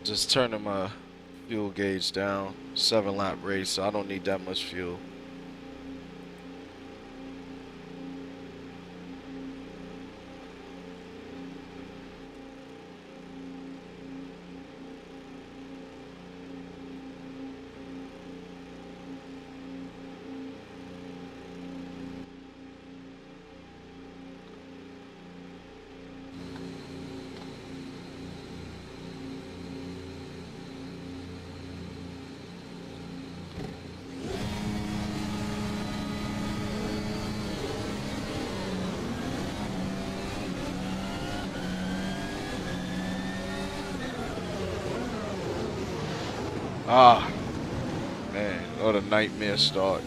Just turning my fuel gauge down. 7-lap race, so I don't need that much fuel. Ah, man, what a nightmare start.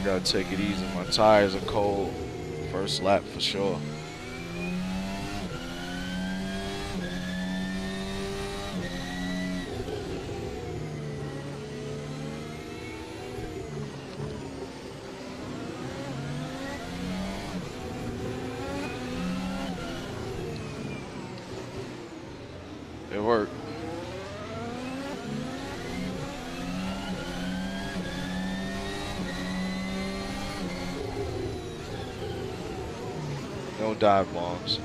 Gotta take it easy. My tires are cold. First lap for sure. It worked. No dive bombs.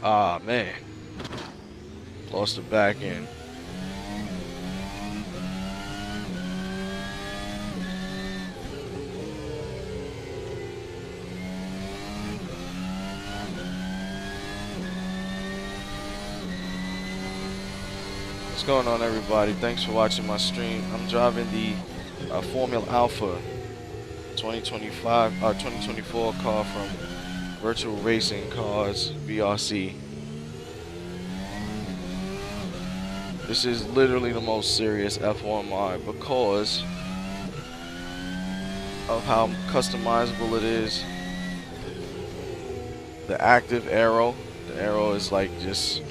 Ah, man. Lost the back end. What's going on, everybody? Thanks for watching my stream. I'm driving the Formula Alpha 2024 car from Virtual Racing Cars VRC. This is literally the most serious F1 mod because of how customizable it is. The active arrow, the arrow is like just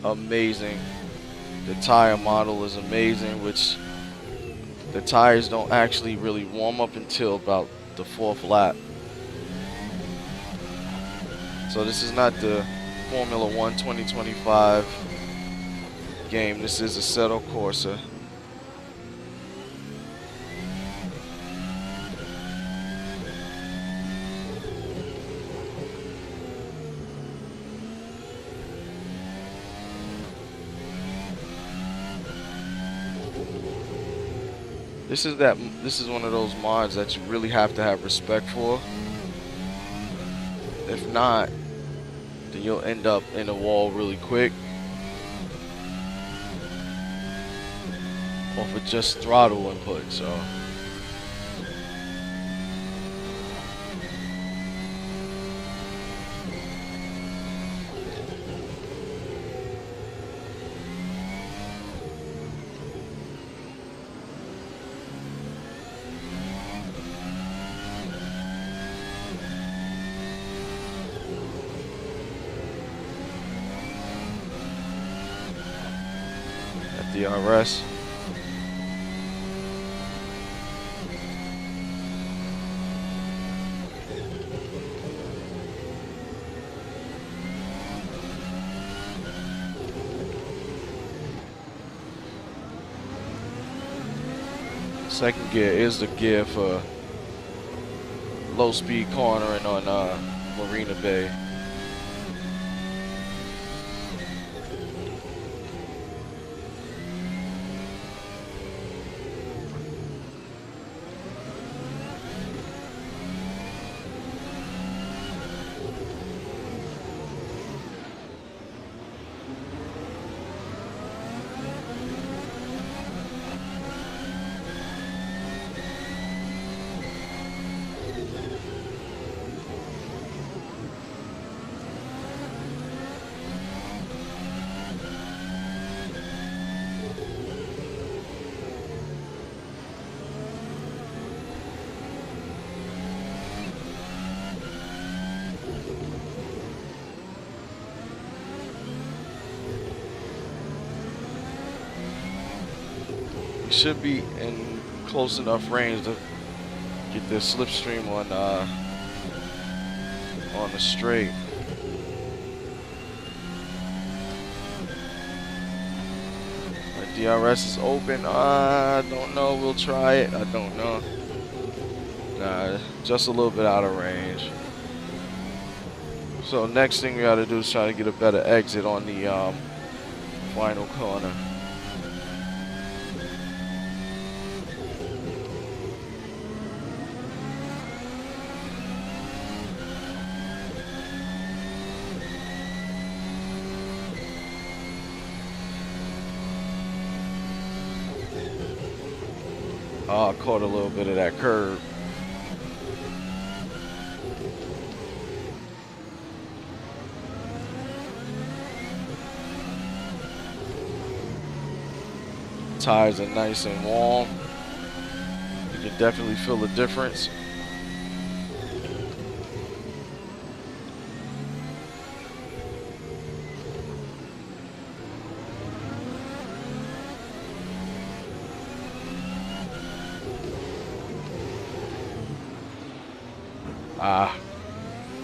amazing. The tire model is amazing, which the tires don't actually really warm up until about the 4th lap. So this is not the Formula 1 2025 game. This is Assetto Corsa. This is one of those mods that you really have to have respect for. If not, then you'll end up in a wall really quick. Or for just throttle input, so. DRS. Second gear is the gear for low speed cornering on Marina Bay. Should be in close enough range to get this slipstream on the straight. My DRS is open. I don't know. We'll try it. I don't know. Nah, just a little bit out of range. So next thing we got to do is try to get a better exit on the final corner. Oh, I caught a little bit of that curve. Tires are nice and warm. You can definitely feel the difference.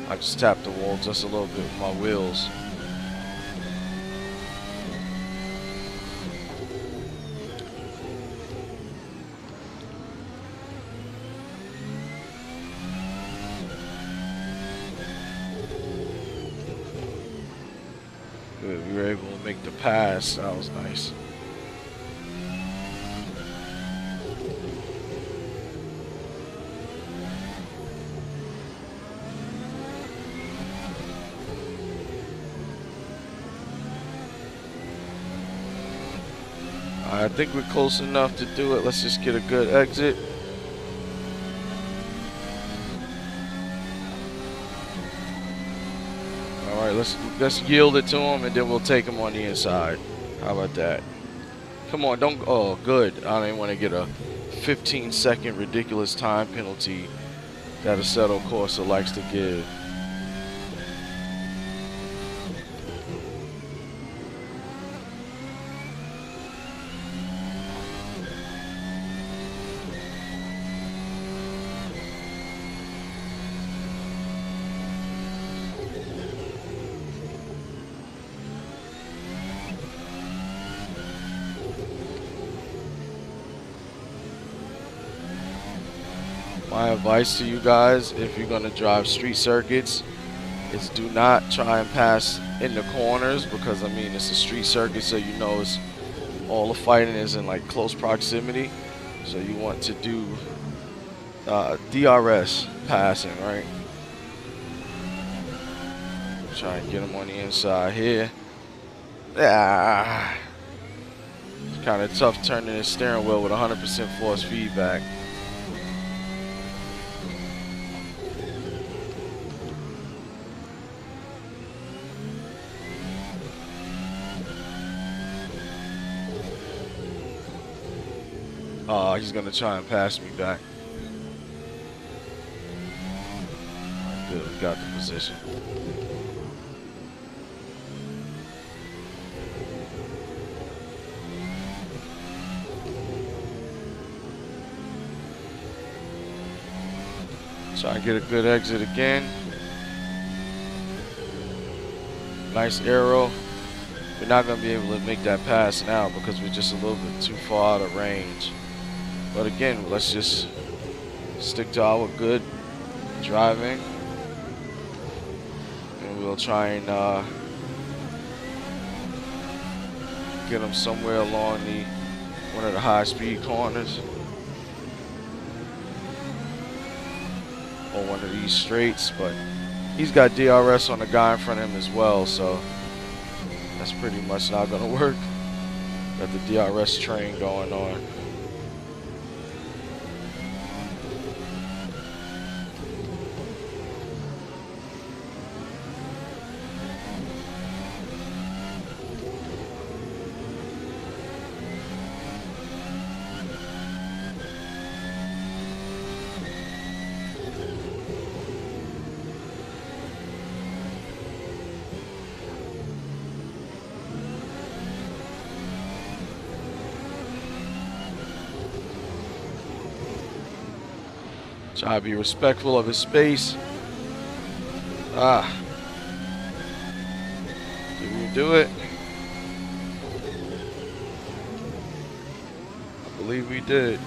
I just tapped the wall just a little bit with my wheels. Good, we were able to make the pass. That was nice. I think we're close enough to do it. Let's just get a good exit. All right, let's yield it to him, and then we'll take him on the inside. How about that? Come on, don't. Oh, good. I didn't want to get a 15-second ridiculous time penalty that Assetto Corsa likes to give. My advice to you guys, if you're going to drive street circuits, is do not try and pass in the corners, because I mean it's a street circuit, so you know it's all the fighting is in like close proximity. So you want to do DRS passing, right? Try and get him on the inside here. It's kind of tough turning the steering wheel with 100% force feedback. Oh, he's gonna try and pass me back. Good, we got the position. Try and get a good exit again. Nice arrow. We're not gonna be able to make that pass now because we're just a little bit too far out of range. But again, let's just stick to our good driving, and we'll try and get him somewhere along the one of the high-speed corners or one of these straights. But he's got DRS on the guy in front of him as well, so that's pretty much not gonna work. Got the DRS train going on. Try to be respectful of his space. Did we do it? I believe we did.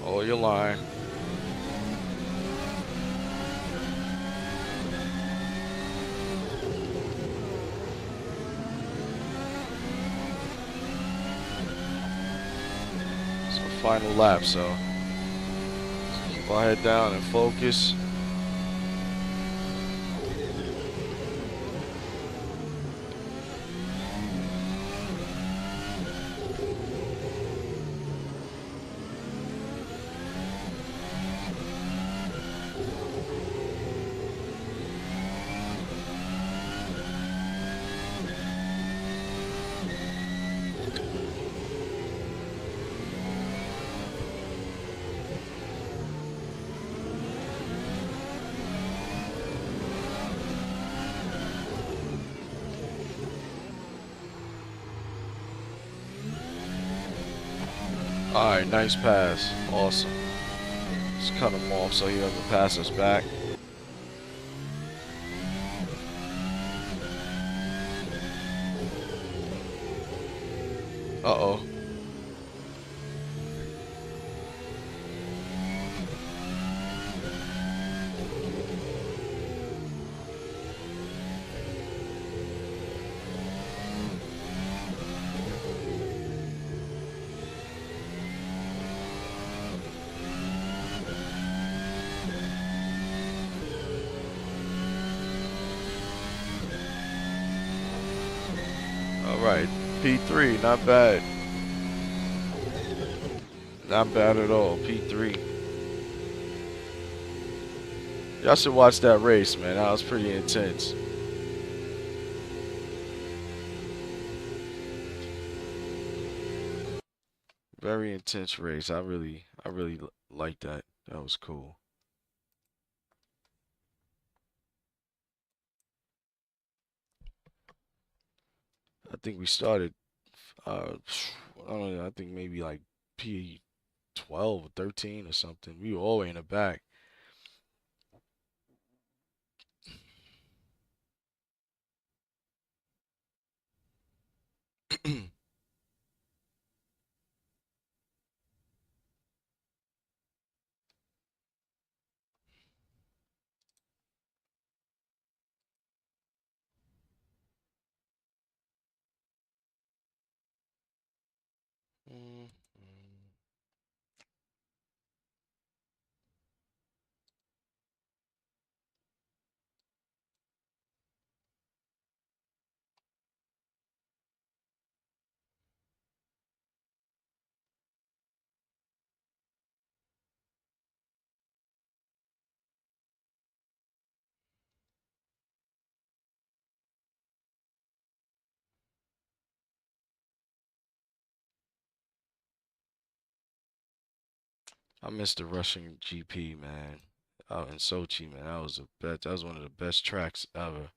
Oh, you're lying. It's our final lap, so let's keep our head down and focus. All right, nice pass. Awesome. Just cut him off so he doesn't pass us back. Uh-oh. All right, P3, not bad. Not bad at all, P3. Y'all should watch that race, man. That was pretty intense. Very intense race. I really liked that. That was cool. I think we started, I don't know, I think maybe like P12 or 13 or something. We were all the way in the back. Mm, mm. I missed the Russian GP, man. Out in Sochi, man. That was one of the best tracks ever.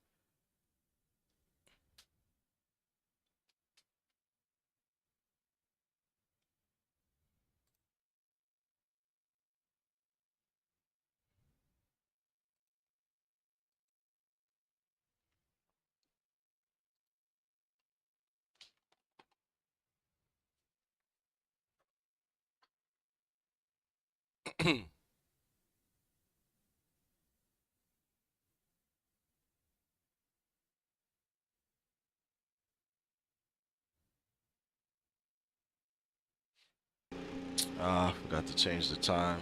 I forgot to change the time.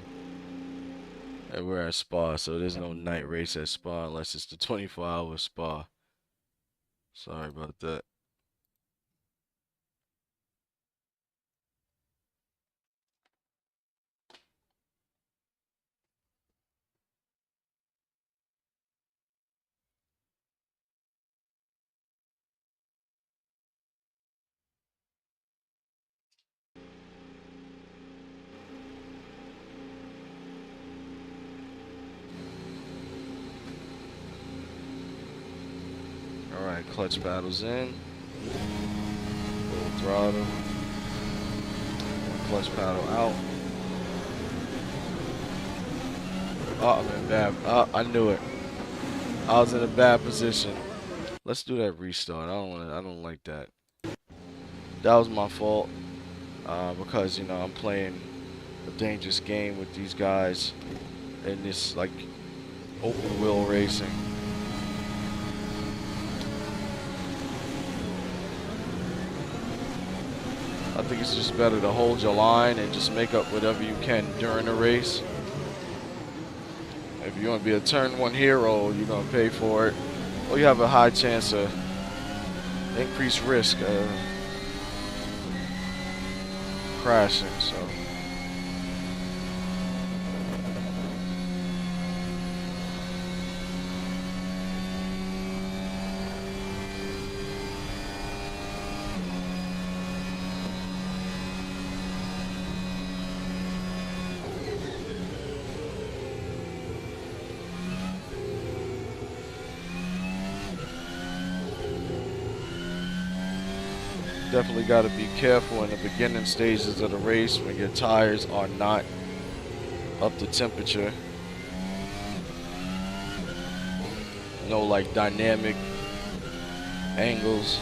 And we're at Spa, so there's no night race at Spa unless it's the 24-hour Spa. Sorry about that. Alright, clutch paddles in. Full throttle. Clutch paddle out. Oh, I'm in bad. Oh, I knew it. I was in a bad position. Let's do that restart. I don't like that. That was my fault. Because, you know, I'm playing a dangerous game with these guys in this, like, open wheel racing. I think it's just better to hold your line and just make up whatever you can during the race. If you want to be a turn one hero, you're going to pay for it. Or you have a high chance of increased risk of crashing, so. Definitely got to be careful in the beginning stages of the race when your tires are not up to temperature. No, like, dynamic angles.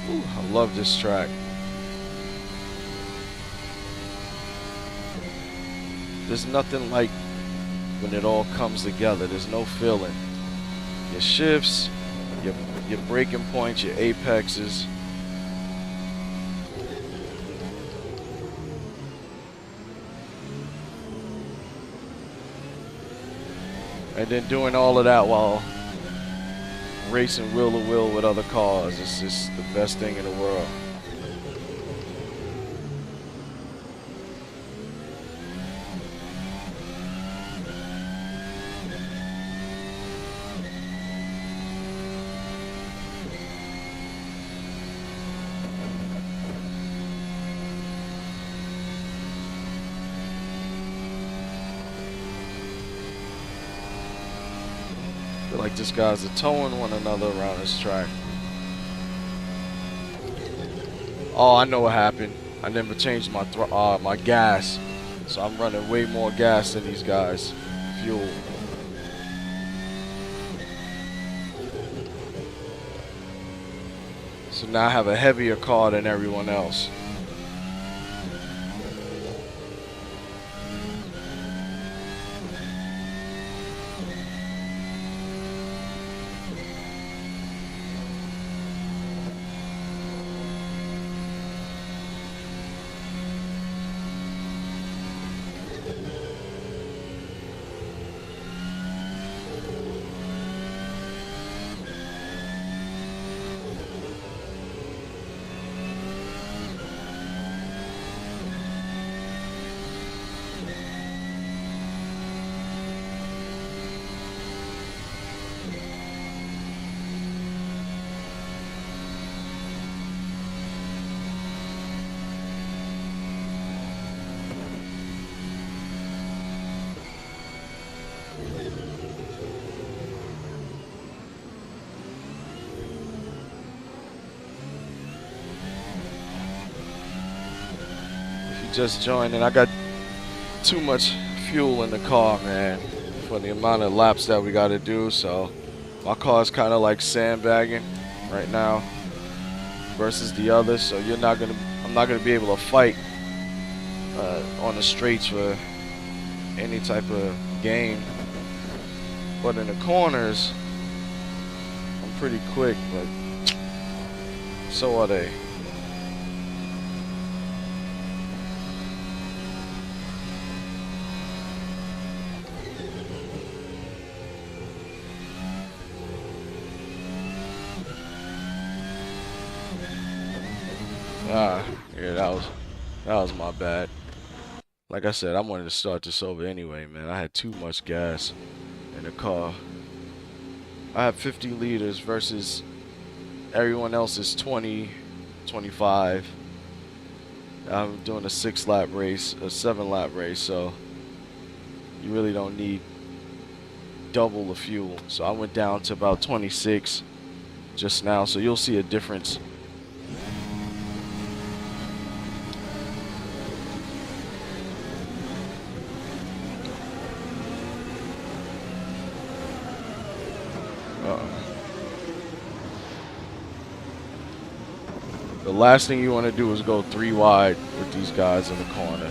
Ooh, I love this track. There's nothing like when it all comes together. There's no feeling. Your shifts, your braking points, your apexes. And then doing all of that while racing wheel to wheel with other cars. It's just the best thing in the world. I feel like these guys are towing one another around this track. Oh, I know what happened. I never changed my gas, so I'm running way more gas than these guys. Fuel. So now I have a heavier car than everyone else. just joined, and I got too much fuel in the car, man, for the amount of laps that we got to do. So my car is kind of like sandbagging right now versus the others. So I'm not gonna be able to fight on the straights for any type of game. But in the corners, I'm pretty quick, but so are they. Yeah, that was my bad. Like I said, I wanted to start this over anyway, man. I had too much gas in the car. I have 50 liters versus everyone else is 20, 25. I'm doing a 6-lap race, a 7-lap race, so you really don't need double the fuel. So I went down to about 26 just now, so you'll see a difference. The last thing you want to do is go 3 wide with these guys in the corner.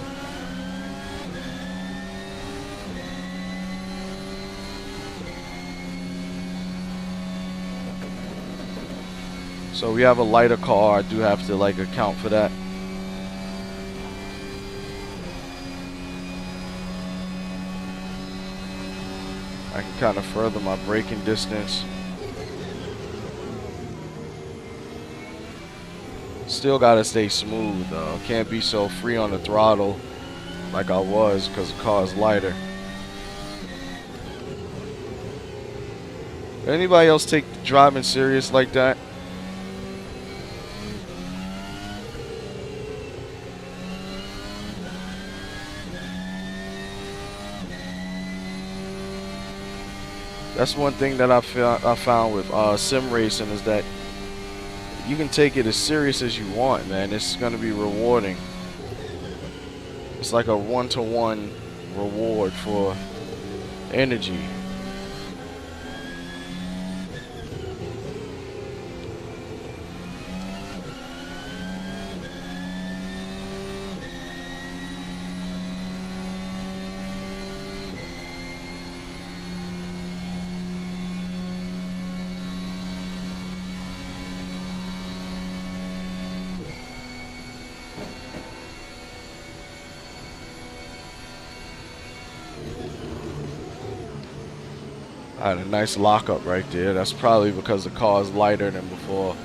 So we have a lighter car. I do have to like account for that. I can kind of further my braking distance. Still gotta stay smooth though. Can't be so free on the throttle like I was because the car is lighter. Anybody else take driving serious like that? That's one thing that I found with sim racing is that you can take it as serious as you want, man. It's going to be rewarding. It's like a 1-to-1 reward for energy. I had a nice lockup right there. That's probably because the car is lighter than before.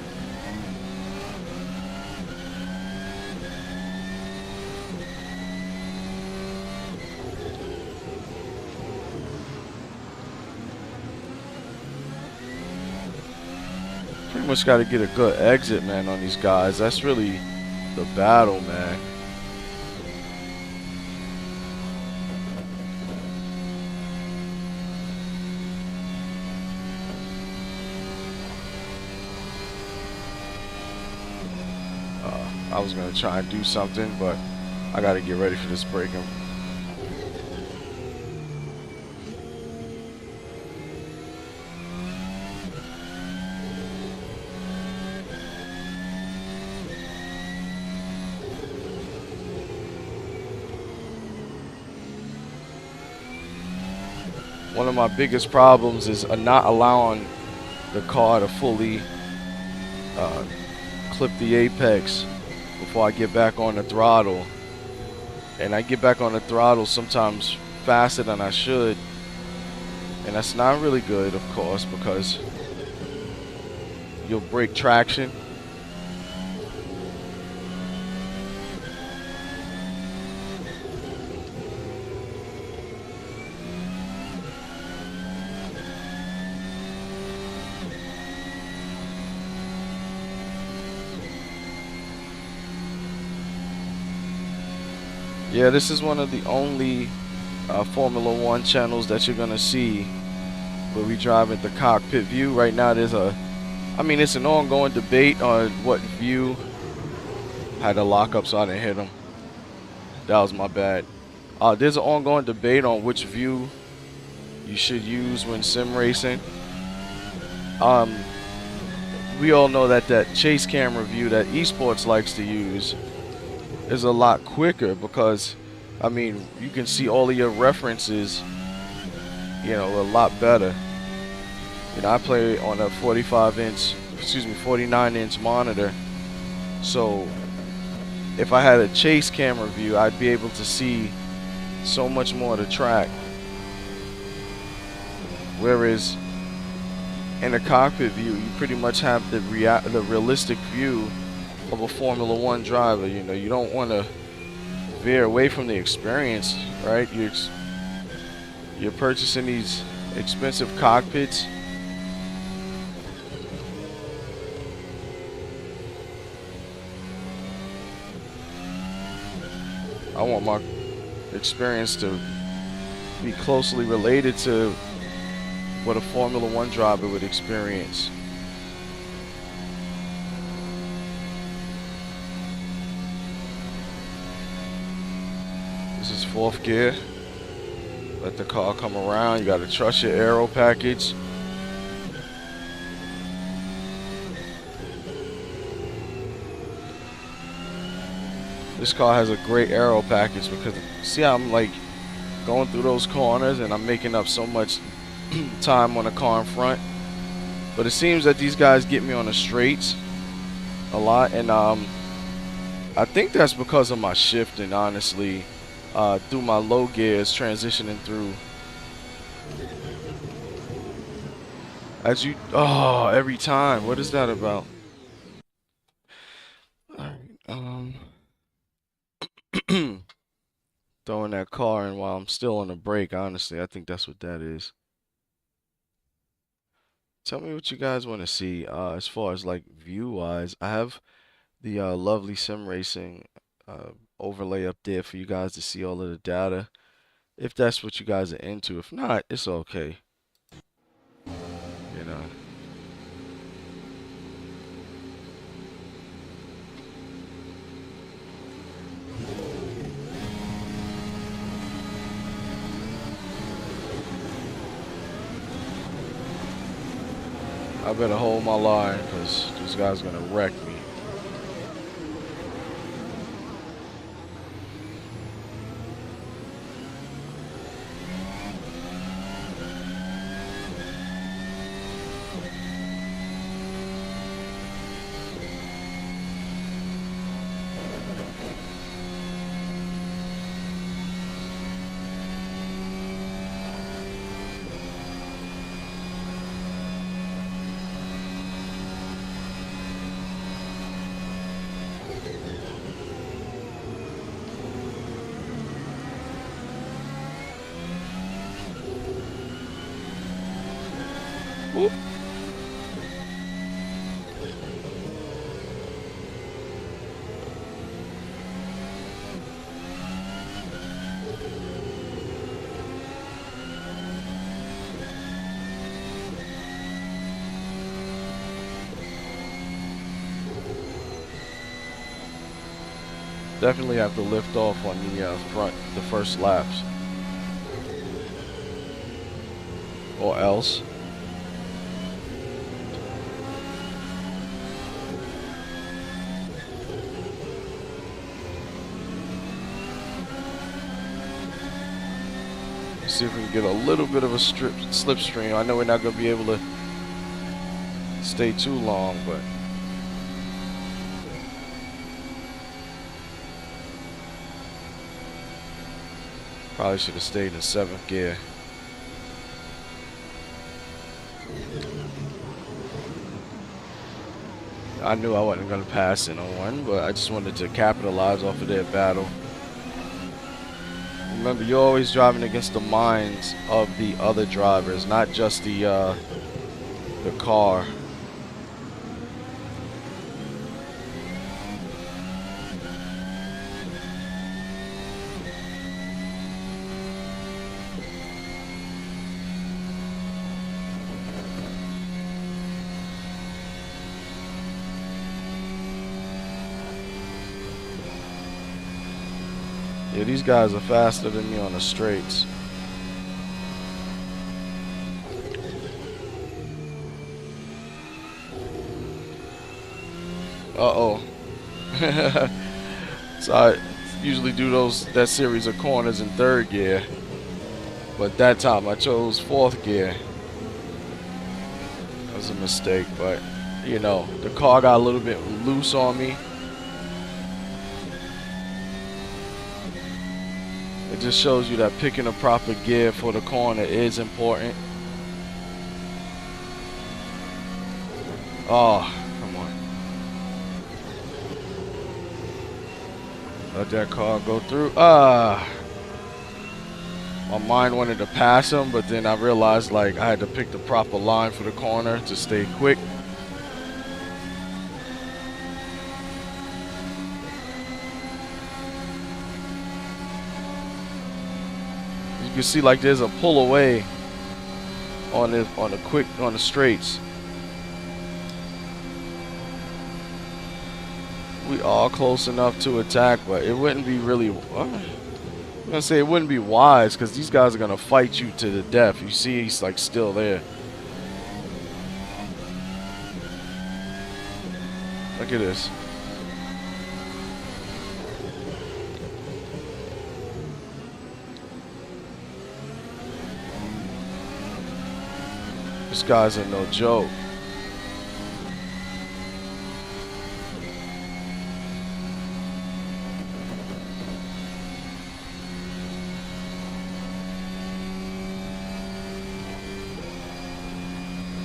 Pretty much got to get a good exit, man, on these guys. That's really the battle, man. I was going to try and do something, but I got to get ready for this braking. One of my biggest problems is not allowing the car to fully clip the apex before I get back on the throttle. And I get back on the throttle sometimes faster than I should. And that's not really good, of course, because you'll break traction. Yeah, this is one of the only Formula One channels that you're gonna see where we drive at the cockpit view. Right now there's it's an ongoing debate on what view. I had to lock up so I didn't hit him. That was my bad. There's an ongoing debate on which view you should use when sim racing. We all know that that chase camera view that esports likes to use is a lot quicker because, I mean, you can see all of your references, you know, a lot better. You know, I play on a 49-inch monitor, so if I had a chase camera view, I'd be able to see so much more of the track. Whereas in a cockpit view, you pretty much have the realistic view of a Formula One driver. You know, you don't want to veer away from the experience, right? You're purchasing these expensive cockpits. I want my experience to be closely related to what a Formula One driver would experience. This is 4th gear. Let the car come around. You gotta trust your aero package. This car has a great aero package because see how I'm like going through those corners and I'm making up so much time on the car in front. But it seems that these guys get me on the straights a lot, and I think that's because of my shifting, honestly, through my low gears, transitioning through. As you, oh, every time. What is that about? Alright, throwing that car in while I'm still on the brake, honestly. I think that's what that is. Tell me what you guys want to see as far as like view-wise. I have the lovely sim racing overlay up there for you guys to see all of the data, if that's what you guys are into. If not, it's okay. You know. I better hold my line because this guy's gonna wreck me. Whoop. Definitely have to lift off on the front, the first laps. Or else. See if we can get a little bit of a slipstream. I know we're not going to be able to stay too long, but probably should have stayed in 7th gear. I knew I wasn't going to pass in on one, but I just wanted to capitalize off of their battle. Remember, you're always driving against the minds of the other drivers, not just the car. Yeah, these guys are faster than me on the straights. Uh-oh. So I usually do that series of corners in third gear. But that time I chose fourth gear. That was a mistake, but you know, the car got a little bit loose on me. It just shows you that picking a proper gear for the corner is important. Oh, come on. Let that car go through. My mind wanted to pass him, but then I realized like I had to pick the proper line for the corner to stay quick. You can see like there's a pull away on the straights. We are close enough to attack, but it wouldn't be really. I'm gonna say it wouldn't be wise because these guys are gonna fight you to the death. You see, he's like still there. Look at this. This guy's a no joke.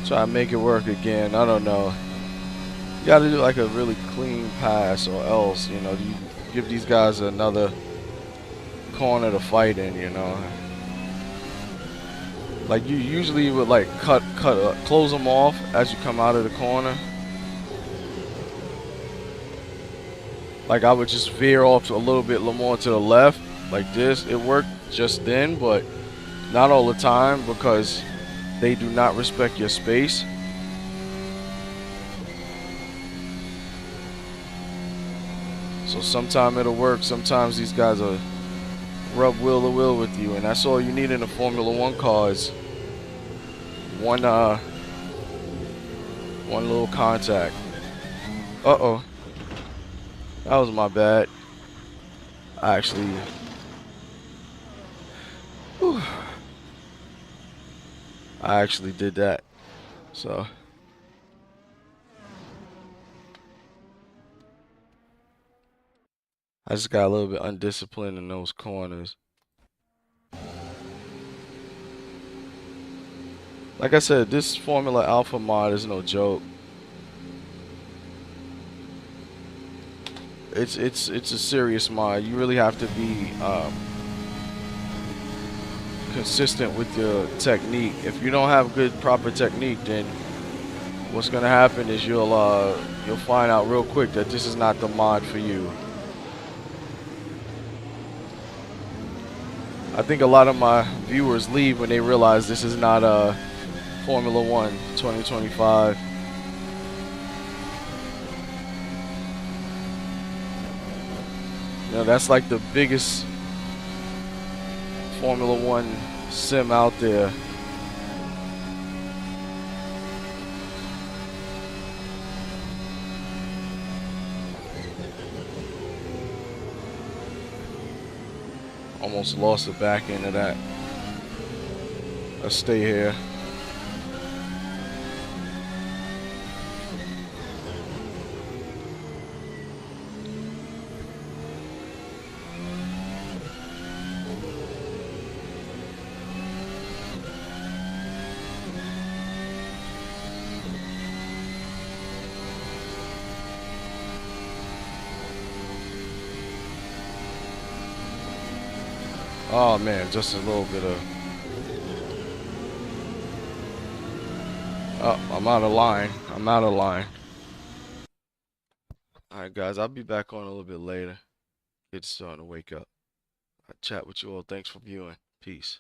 Try to make it work again. I don't know. You got to do like a really clean pass, or else, you know, you give these guys another corner to fight in. You know, like you usually would like close them off as you come out of the corner. Like I would just veer off a little bit more to the left, like this. It worked just then, but not all the time because they do not respect your space. So sometimes it'll work. Sometimes these guys will rub wheel to wheel with you, and that's all you need in a Formula One car is one little contact. Uh-oh. That was my bad. I actually... Whew, I actually did that. So... I just got a little bit undisciplined in those corners. Like I said, this Formula Alpha mod is no joke. It's a serious mod. You really have to be consistent with your technique. If you don't have good proper technique, then what's gonna happen is you'll find out real quick that this is not the mod for you. I think a lot of my viewers leave when they realize this is not Formula One 2025. You know, that's like the biggest Formula One sim out there. Almost lost the back end of that. Let's stay here. Oh man, just a little bit of... Oh, I'm out of line. I'm out of line. Alright guys, I'll be back on a little bit later. It's starting to wake up. I'll chat with you all. Thanks for viewing. Peace.